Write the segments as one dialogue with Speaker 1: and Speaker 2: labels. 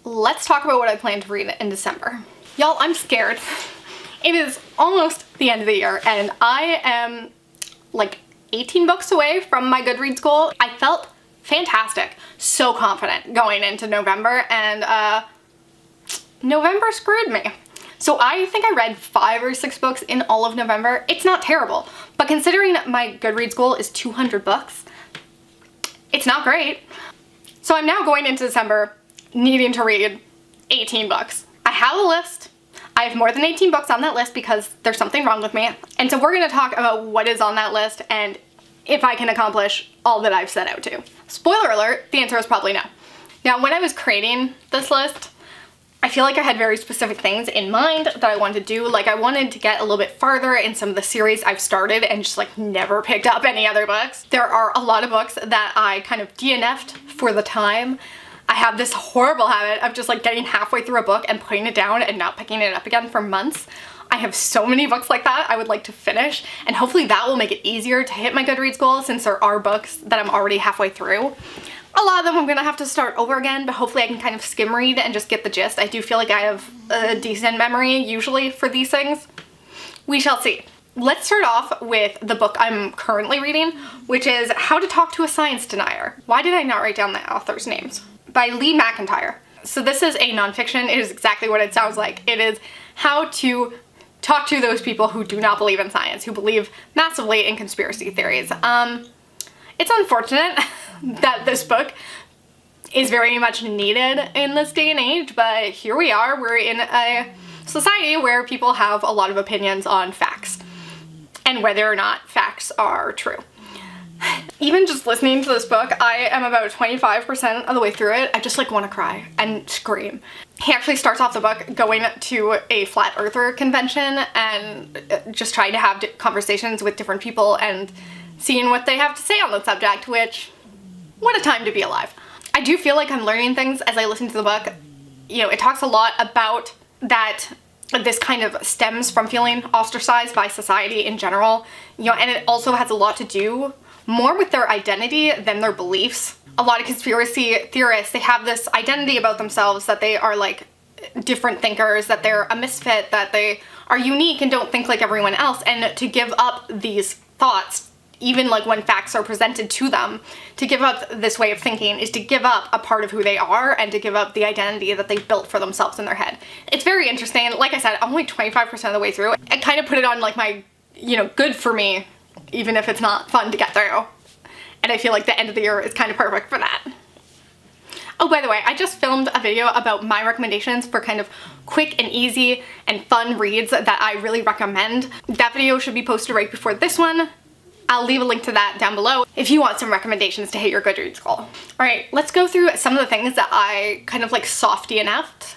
Speaker 1: let's talk about what I plan to read in December. Y'all, I'm scared. It is almost the end of the year and I am like 18 books away from my Goodreads goal. I felt fantastic, so confident going into November, and November screwed me. So I think I read 5 or 6 books in all of November. It's not terrible, but considering my Goodreads goal is 200 books, it's not great. So I'm now going into December needing to read 18 books. I have a list. I have more than 18 books on that list because there's something wrong with me. And so we're gonna talk about what is on that list and if I can accomplish all that I've set out to. Spoiler alert, the answer is probably no. Now, when I was creating this list, I feel like I had very specific things in mind that I wanted to do. Like I wanted to get a little bit farther in some of the series I've started and just like never picked up any other books. There are a lot of books that I kind of DNF'd for the time. I have this horrible habit of just like getting halfway through a book and putting it down and not picking it up again for months. I have so many books like that I would like to finish, and hopefully that will make it easier to hit my Goodreads goal since there are books that I'm already halfway through. A lot of them I'm gonna have to start over again, but hopefully I can kind of skim read and just get the gist. I do feel like I have a decent memory usually for these things. We shall see. Let's start off with the book I'm currently reading, which is How to Talk to a Science Denier. Why did I not write down the author's names? By Lee Mcintyre. So this is a nonfiction. It is exactly what it sounds like. It is how to talk to those people who do not believe in science, who believe massively in conspiracy theories. It's unfortunate that this book is very much needed in this day and age, but here we are. We're in a society where people have a lot of opinions on facts and whether or not facts are true. Even just listening to this book, I am about 25% of the way through it. I just like want to cry and scream. He actually starts off the book going to a flat earther convention and just trying to have conversations with different people and seeing what they have to say on the subject, which, what a time to be alive. I do feel like I'm learning things as I listen to the book. You know, it talks a lot about that this kind of stems from feeling ostracized by society in general, you know, and it also has a lot to do more with their identity than their beliefs. A lot of conspiracy theorists, they have this identity about themselves that they are like different thinkers, that they're a misfit, that they are unique and don't think like everyone else, and to give up these thoughts, even like when facts are presented to them, to give up this way of thinking is to give up a part of who they are and to give up the identity that they've built for themselves in their head. It's very interesting. Like I said, I'm only 25% of the way through. I kind of put it on like my, you know, good for me, even if it's not fun to get through. And I feel like the end of the year is kind of perfect for that. Oh, by the way, I just filmed a video about my recommendations for kind of quick and easy and fun reads that I really recommend. That video should be posted right before this one. I'll leave a link to that down below if you want some recommendations to hit your Goodreads goal. All right, let's go through some of the things that I kind of like soft DNF'd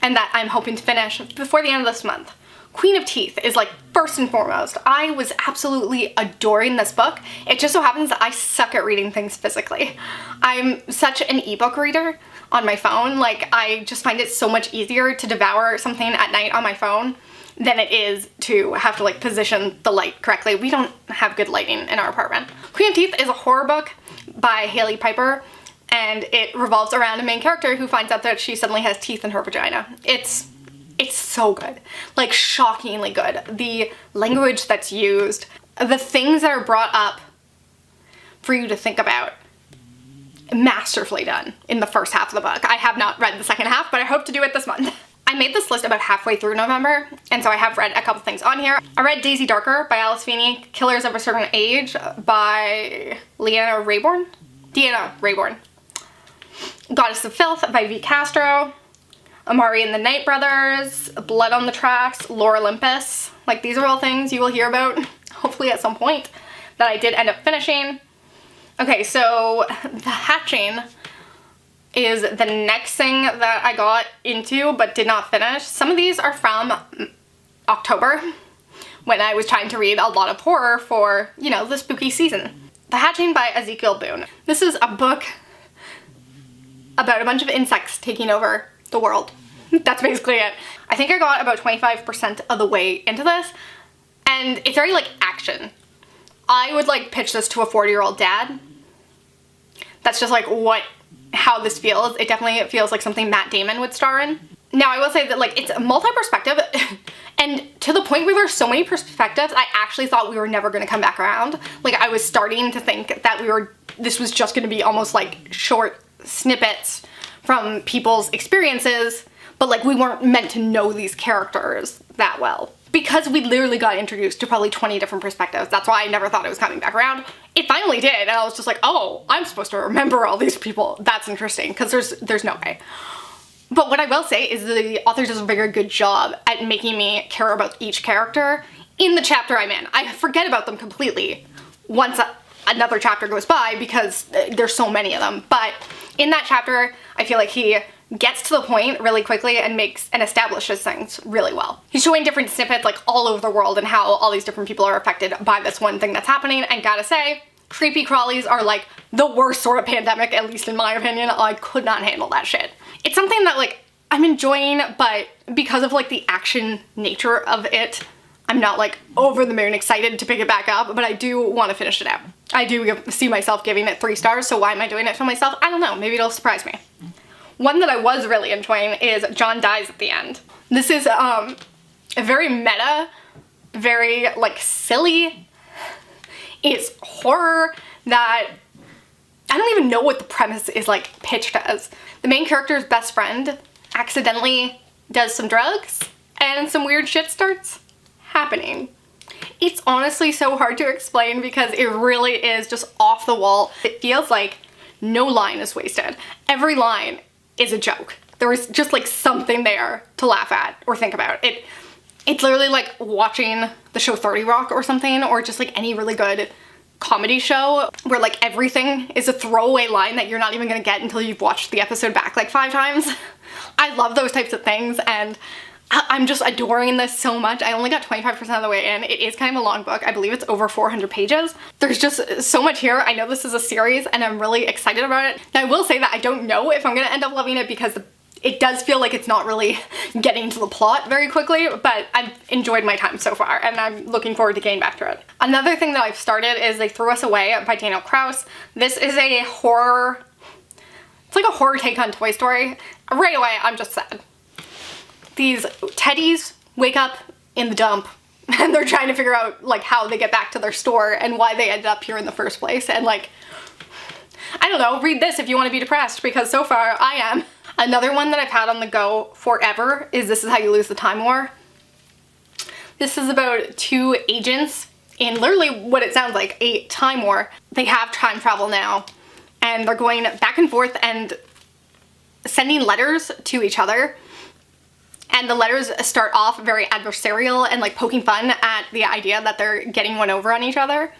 Speaker 1: and that I'm hoping to finish before the end of this month. Queen of Teeth is like first and foremost. I was absolutely adoring this book. It just so happens that I suck at reading things physically. I'm such an ebook reader on my phone. Like I just find it so much easier to devour something at night on my phone than it is to have to like position the light correctly. We don't have good lighting in our apartment. Queen of Teeth is a horror book by Hailey Piper, and it revolves around a main character who finds out that she suddenly has teeth in her vagina. It's so good, like shockingly good. The language that's used, the things that are brought up for you to think about, masterfully done in the first half of the book. I have not read the second half, but I hope to do it this month. I made this list about halfway through November, and so I have read a couple things on here. I read Daisy Darker by Alice Feeney, Killers of a Certain Age by Deanna Raybourn, Goddess of Filth by V. Castro, Amari and the Night Brothers, Blood on the Tracks, Lore Olympus. Like, these are all things you will hear about, hopefully at some point, that I did end up finishing. Okay, so The Hatching is the next thing that I got into but did not finish. Some of these are from October, when I was trying to read a lot of horror for, you know, the spooky season. The Hatching by Ezekiel Boone. This is a book about a bunch of insects taking over the world. That's basically it. I think I got about 25% of the way into this, and it's very like action. I would like pitch this to a 40-year-old dad. That's just like what how this feels. It definitely feels like something Matt Damon would star in. Now, I will say that, like, it's multi-perspective, and to the point where there's so many perspectives, I actually thought we were never going to come back around. Like, I was starting to think that this was just going to be almost like short snippets from people's experiences, but like we weren't meant to know these characters that well. Because we literally got introduced to probably 20 different perspectives. That's why I never thought it was coming back around. It finally did, and I was just like, oh, I'm supposed to remember all these people. That's interesting, because there's no way. But what I will say is the author does a very good job at making me care about each character in the chapter I'm in. I forget about them completely once another chapter goes by because there's so many of them. But in that chapter, I feel like he gets to the point really quickly and makes and establishes things really well. He's showing different snippets like all over the world and how all these different people are affected by this one thing that's happening, and gotta say, creepy crawlies are like the worst sort of pandemic, at least in my opinion. I could not handle that shit. It's something that like I'm enjoying, but because of like the action nature of it, I'm not like over the moon excited to pick it back up, but I do want to finish it out. I do see myself giving it 3 stars, so why am I doing it to myself? I don't know, maybe it'll surprise me. One that I was really enjoying is John Dies at the End. This is a very meta, very like silly. It's horror that I don't even know what the premise is like pitched as. The main character's best friend accidentally does some drugs and some weird shit starts happening. It's honestly so hard to explain because it really is just off the wall. It feels like no line is wasted. Every line is a joke. There is just like something there to laugh at or think about. It's literally like watching the show 30 Rock or something, or just like any really good comedy show where like everything is a throwaway line that you're not even gonna get until you've watched the episode back like 5 times. I love those types of things, and I'm just adoring this so much. I only got 25% of the way in. It is kind of a long book. I believe it's over 400 pages. There's just so much here. I know this is a series and I'm really excited about it. Now I will say that I don't know if I'm gonna end up loving it because it does feel like it's not really getting to the plot very quickly, but I've enjoyed my time so far and I'm looking forward to getting back to it. Another thing that I've started is They Threw Us Away by Daniel Kraus. This is a horror, it's like a horror take on Toy Story. Right away, I'm just sad. These teddies wake up in the dump and they're trying to figure out like how they get back to their store and why they ended up here in the first place. And like, I don't know, read this if you want to be depressed, because so far I am. Another one that I've had on the go forever is This Is How You Lose the Time War. This is about 2 agents in literally what it sounds like, a time war. They have time travel now and they're going back and forth and sending letters to each other. And the letters start off very adversarial and like poking fun at the idea that they're getting one over on each other.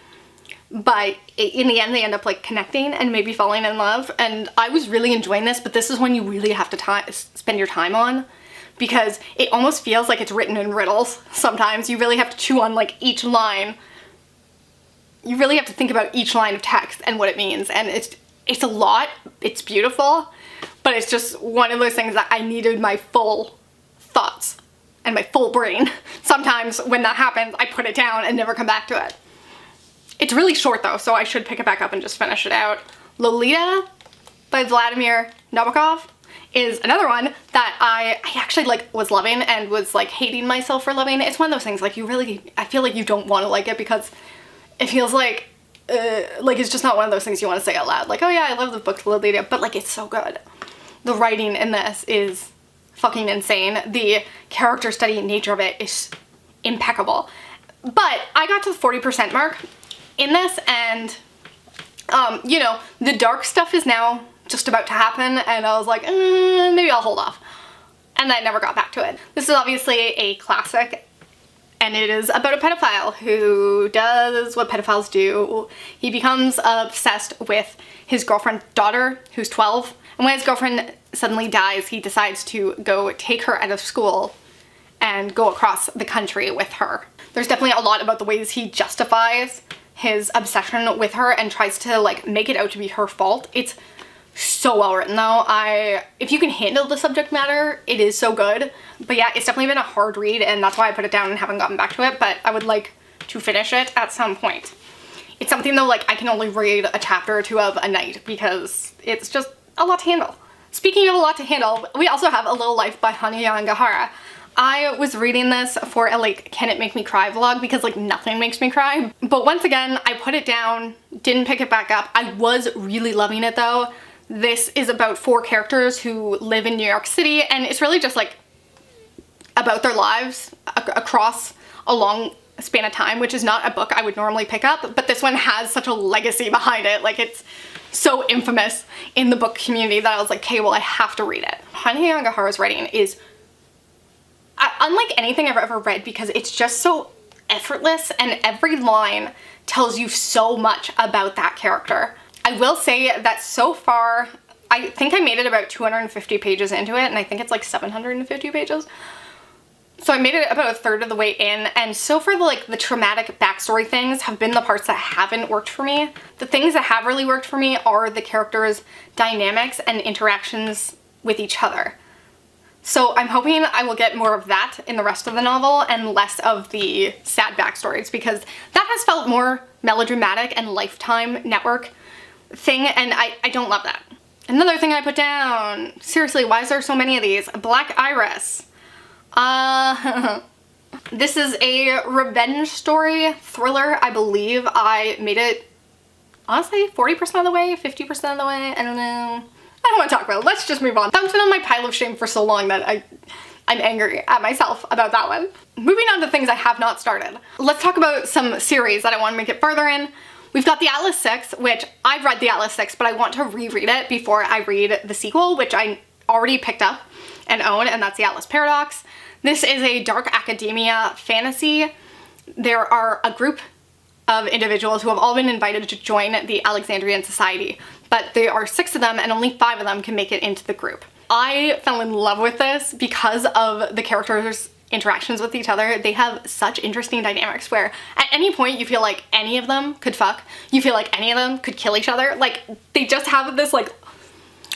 Speaker 1: But in the end, they end up like connecting and maybe falling in love. And I was really enjoying this, but this is one you really have to spend your time on, because it almost feels like it's written in riddles. Sometimes you really have to chew on like each line. You really have to think about each line of text and what it means. And it's a lot. It's beautiful, but it's just one of those things that I needed my full thoughts and my full brain. Sometimes when that happens, I put it down and never come back to it. It's really short though, so I should pick it back up and just finish it out. Lolita by Vladimir Nabokov is another one that I actually like was loving and was like hating myself for loving. It's one of those things like I feel like you don't want to like it because it feels like it's just not one of those things you want to say out loud. Like, oh yeah, I love the book Lolita, but like it's so good. The writing in this is fucking insane. The character study nature of it is impeccable. But I got to the 40% mark in this, and you know, the dark stuff is now just about to happen, and I was like, maybe I'll hold off. And I never got back to it. This is obviously a classic, and it is about a pedophile who does what pedophiles do. He becomes obsessed with his girlfriend's daughter, who's 12, and when his girlfriend suddenly dies, he decides to go take her out of school and go across the country with her. There's definitely a lot about the ways he justifies his obsession with her and tries to like make it out to be her fault. It's so well written though. If you can handle the subject matter, it is so good. But yeah, it's definitely been a hard read, and that's why I put it down and haven't gotten back to it, but I would like to finish it at some point. It's something though, like I can only read a chapter or 2 of a night because it's just a lot to handle. Speaking of a lot to handle, we also have A Little Life by Hanya Yanagihara. I was reading this for a like can it make me cry vlog because like nothing makes me cry. But once again, I put it down, didn't pick it back up. I was really loving it though. This is about 4 characters who live in New York City, and it's really just like about their lives across a long span of time, which is not a book I would normally pick up, but this one has such a legacy behind it. Like it's so infamous in the book community that I was like, okay, well I have to read it. Hanya Yanagihara's writing is unlike anything I've ever read because it's just so effortless and every line tells you so much about that character. I will say that so far, I think I made it about 250 pages into it, and I think it's like 750 pages. So I made it about a third of the way in, and so far the traumatic backstory things have been the parts that haven't worked for me. The things that have really worked for me are the characters' dynamics and interactions with each other. So I'm hoping I will get more of that in the rest of the novel and less of the sad backstories, because that has felt more melodramatic and Lifetime Network thing, and I don't love that. Another thing I put down, seriously, why is there so many of these? Black Iris. This is a revenge story thriller, I believe. I made it, honestly, 40% of the way, 50% of the way, I don't know. I don't want to talk about it. Let's just move on. That's been on my pile of shame for so long that I'm angry at myself about that one. Moving on to things I have not started. Let's talk about some series that I want to make it further in. We've got the Atlas 6, which I've read the Atlas 6, but I want to reread it before I read the sequel, which I already picked up and own, and that's the Atlas Paradox. This is a dark academia fantasy. There are a group of individuals who have all been invited to join the Alexandrian Society, but there are 6 of them and only 5 of them can make it into the group. I fell in love with this because of the characters' interactions with each other. They have such interesting dynamics where at any point you feel like any of them could fuck, you feel like any of them could kill each other. Like they just have this like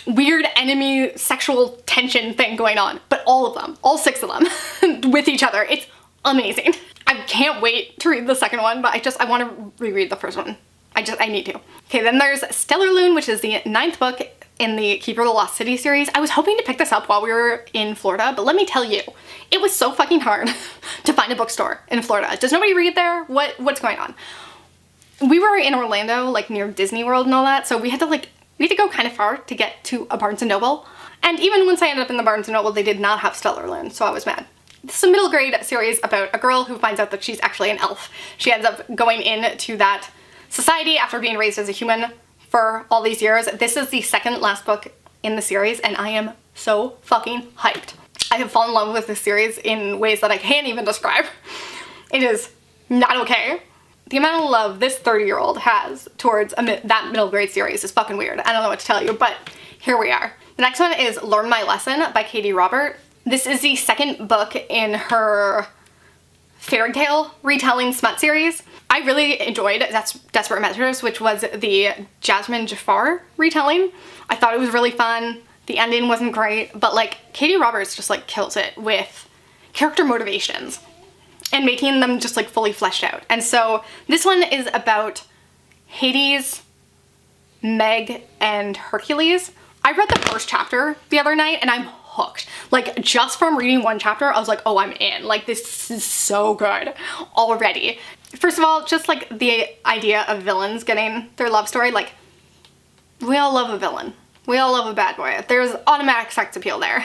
Speaker 1: weird enemy sexual tension thing going on, but all of them, all 6 of them with each other. It's amazing. I can't wait to read the second one, but I want to reread the first one. I need to. Okay, then there's Stellarlune, which is the 9th book in the Keeper of the Lost City series. I was hoping to pick this up while we were in Florida, but let me tell you, it was so fucking hard to find a bookstore in Florida. Does nobody read there? What's going on? We were in Orlando, like near Disney World and all that, so we had to go kind of far to get to a Barnes & Noble. And even once I ended up in the Barnes & Noble, they did not have Stellarlune, so I was mad. This is a middle grade series about a girl who finds out that she's actually an elf. She ends up going into that society after being raised as a human for all these years. This is the second last book in the series, and I am so fucking hyped. I have fallen in love with this series in ways that I can't even describe. It is not okay. The amount of love this 30-year-old has towards that middle grade series is fucking weird. I don't know what to tell you, but here we are. The next one is Learn My Lesson by Katee Robert. This is the second book in her fairy tale retelling smut series. I really enjoyed Desperate Measures, which was the Jasmine Jafar retelling. I thought it was really fun. The ending wasn't great, but like Katee Roberts just like kills it with character motivations and making them just like fully fleshed out. And so this one is about Hades, Meg, and Hercules. I read the first chapter the other night and I'm hooked. Like just from reading one chapter, I was like, oh, I'm in. Like this is so good already. First of all, just like the idea of villains getting their love story, like we all love a villain. We all love a bad boy. There's automatic sex appeal there.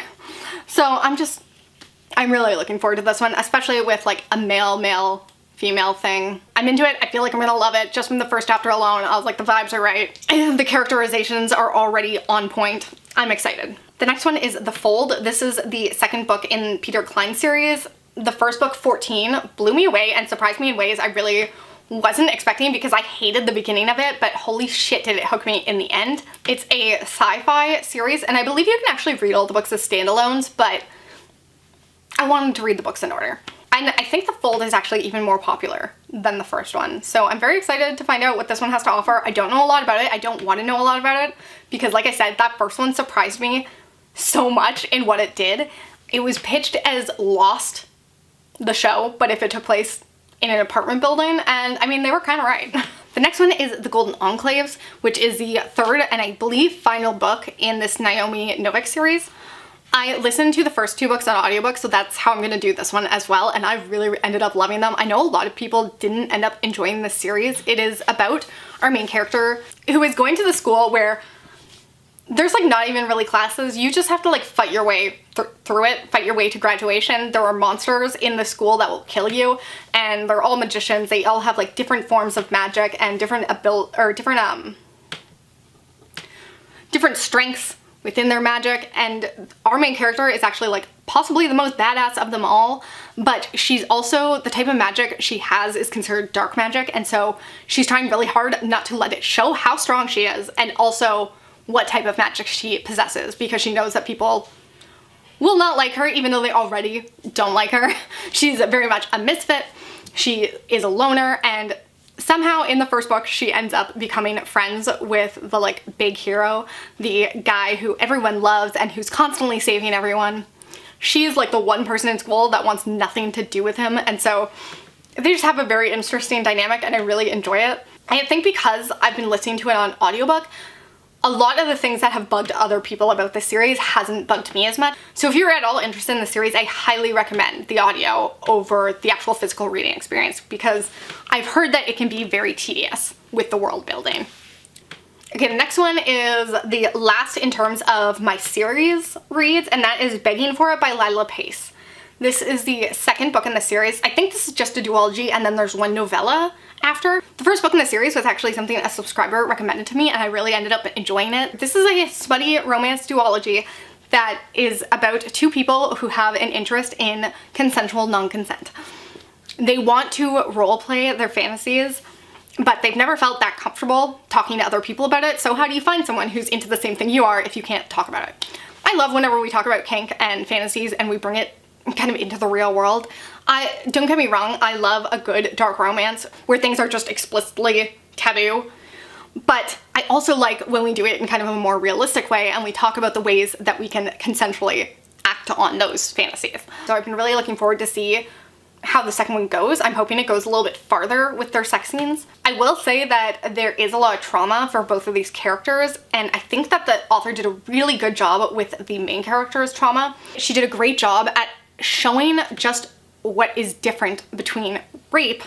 Speaker 1: So I'm really looking forward to this one, especially with like a male, female thing. I'm into it. I feel like I'm gonna love it just from the first chapter alone. I was like, the vibes are right. And the characterizations are already on point. I'm excited. The next one is The Fold. This is the second book in Peter Clines series. The first book, 14, blew me away and surprised me in ways I really wasn't expecting because I hated the beginning of it, but holy shit did it hook me in the end. It's a sci-fi series, and I believe you can actually read all the books as standalones, but I wanted to read the books in order. And I think The Fold is actually even more popular than the first one. So I'm very excited to find out what this one has to offer. I don't know a lot about it. I don't want to know a lot about it because like I said, that first one surprised me so much in what it did. It was pitched as Lost, the show, but if it took place in an apartment building, and I mean, they were kind of right. The next one is The Golden Enclaves, which is the third and I believe final book in this Naomi Novik series. I listened to the first 2 books on audiobook, so that's how I'm gonna do this one as well, and I really ended up loving them. I know a lot of people didn't end up enjoying this series. It is about our main character who is going to the school where there's like not even really classes. You just have to like fight your way through it, fight your way to graduation. There are monsters in the school that will kill you, and they're all magicians. They all have like different forms of magic and different different strengths within their magic, and our main character is actually like possibly the most badass of them all, but she's also, the type of magic she has is considered dark magic, and so she's trying really hard not to let it show how strong she is and also what type of magic she possesses, because she knows that people will not like her even though they already don't like her. She's very much a misfit, she is a loner, and somehow in the first book she ends up becoming friends with the like big hero, the guy who everyone loves and who's constantly saving everyone. She's like the one person in school that wants nothing to do with him, and so they just have a very interesting dynamic and I really enjoy it. I think because I've been listening to it on audiobook, a lot of the things that have bugged other people about this series hasn't bugged me as much. So if you're at all interested in the series, I highly recommend the audio over the actual physical reading experience, because I've heard that it can be very tedious with the world building. Okay, the next one is the last in terms of my series reads, and that is Begging for It by Lilah Pace. This is the second book in the series. I think this is just a duology and then there's one novella after. The first book in the series was actually something a subscriber recommended to me and I really ended up enjoying it. This is a smutty romance duology that is about 2 people who have an interest in consensual non-consent. They want to roleplay their fantasies, but they've never felt that comfortable talking to other people about it, so how do you find someone who's into the same thing you are if you can't talk about it? I love whenever we talk about kink and fantasies and we bring it kind of into the real world. Don't get me wrong, I love a good dark romance where things are just explicitly taboo, but I also like when we do it in kind of a more realistic way and we talk about the ways that we can consensually act on those fantasies. So I've been really looking forward to see how the second one goes. I'm hoping it goes a little bit farther with their sex scenes. I will say that there is a lot of trauma for both of these characters, and I think that the author did a really good job with the main character's trauma. She did a great job at showing just what is different between rape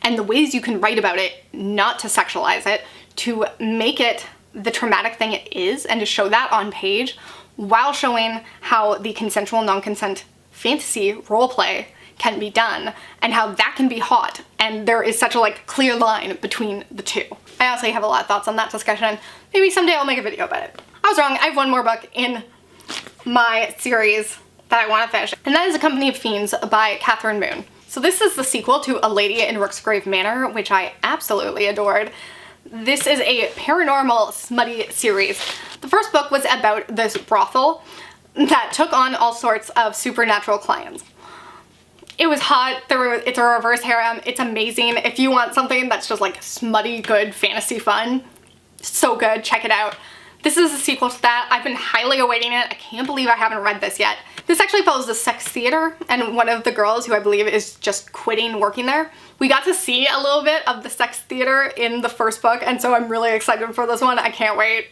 Speaker 1: and the ways you can write about it, not to sexualize it, to make it the traumatic thing it is and to show that on page while showing how the consensual non-consent fantasy roleplay can be done and how that can be hot, and there is such a like clear line between the two. I honestly have a lot of thoughts on that discussion. Maybe someday I'll make a video about it. I was wrong, I have one more book in my series that I want to finish, and that is A Company of Fiends by Kathryn Boone. So this is the sequel to A Lady in Rooksgrave Manor, which I absolutely adored. This is a paranormal smutty series. The first book was about this brothel that took on all sorts of supernatural clients. It was hot, it's a reverse harem, it's amazing. If you want something that's just like smutty, good, fantasy fun, so good, check it out. This is a sequel to that. I've been highly awaiting it. I can't believe I haven't read this yet. This actually follows the sex theater and one of the girls who I believe is just quitting working there. We got to see a little bit of the sex theater in the first book, and so I'm really excited for this one. I can't wait.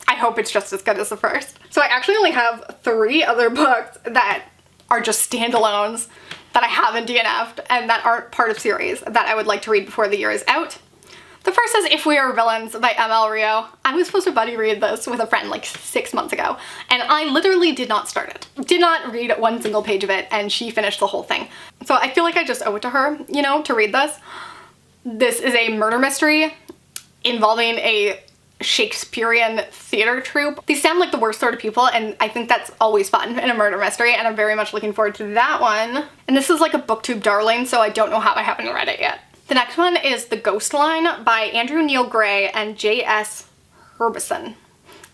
Speaker 1: I hope it's just as good as the first. So I actually only have 3 other books that are just standalones that I haven't DNF'd and that aren't part of series that I would like to read before the year is out. The first is If We Were Villains by ML Rio. I was supposed to buddy read this with a friend like 6 months ago, and I literally did not start it. Did not read one single page of it, and she finished the whole thing. So I feel like I just owe it to her, you know, to read this. This is a murder mystery involving a Shakespearean theater troupe. These sound like the worst sort of people, and I think that's always fun in a murder mystery, and I'm very much looking forward to that one. And this is like a booktube darling, so I don't know how I haven't read it yet. The next one is The Ghost Line by Andrew Neil Gray and J.S. Herbison.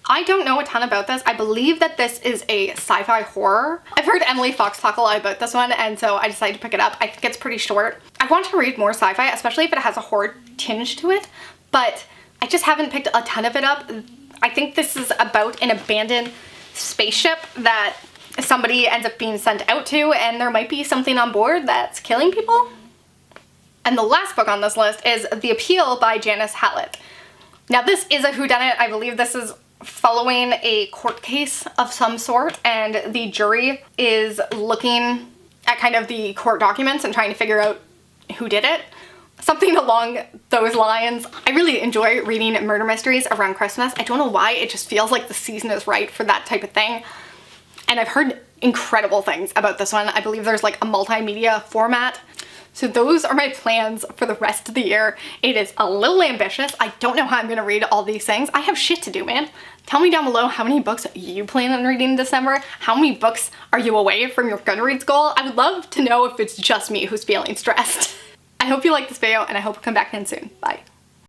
Speaker 1: I don't know a ton about this. I believe that this is a sci-fi horror. I've heard Emily Fox talk a lot about this one, and so I decided to pick it up. I think it's pretty short. I want to read more sci-fi, especially if it has a horror tinge to it, but I just haven't picked a ton of it up. I think this is about an abandoned spaceship that somebody ends up being sent out to, and there might be something on board that's killing people. And the last book on this list is The Appeal by Janice Hallett. Now this is a whodunit. I believe this is following a court case of some sort, and the jury is looking at kind of the court documents and trying to figure out who did it. Something along those lines. I really enjoy reading murder mysteries around Christmas. I don't know why, it just feels like the season is right for that type of thing. And I've heard incredible things about this one. I believe there's like a multimedia format. So those are my plans for the rest of the year. It is a little ambitious. I don't know how I'm gonna read all these things. I have shit to do, man. Tell me down below how many books you plan on reading in December. How many books are you away from your Goodreads goal? I would love to know if it's just me who's feeling stressed. I hope you liked this video, and I hope you come back again soon. Bye.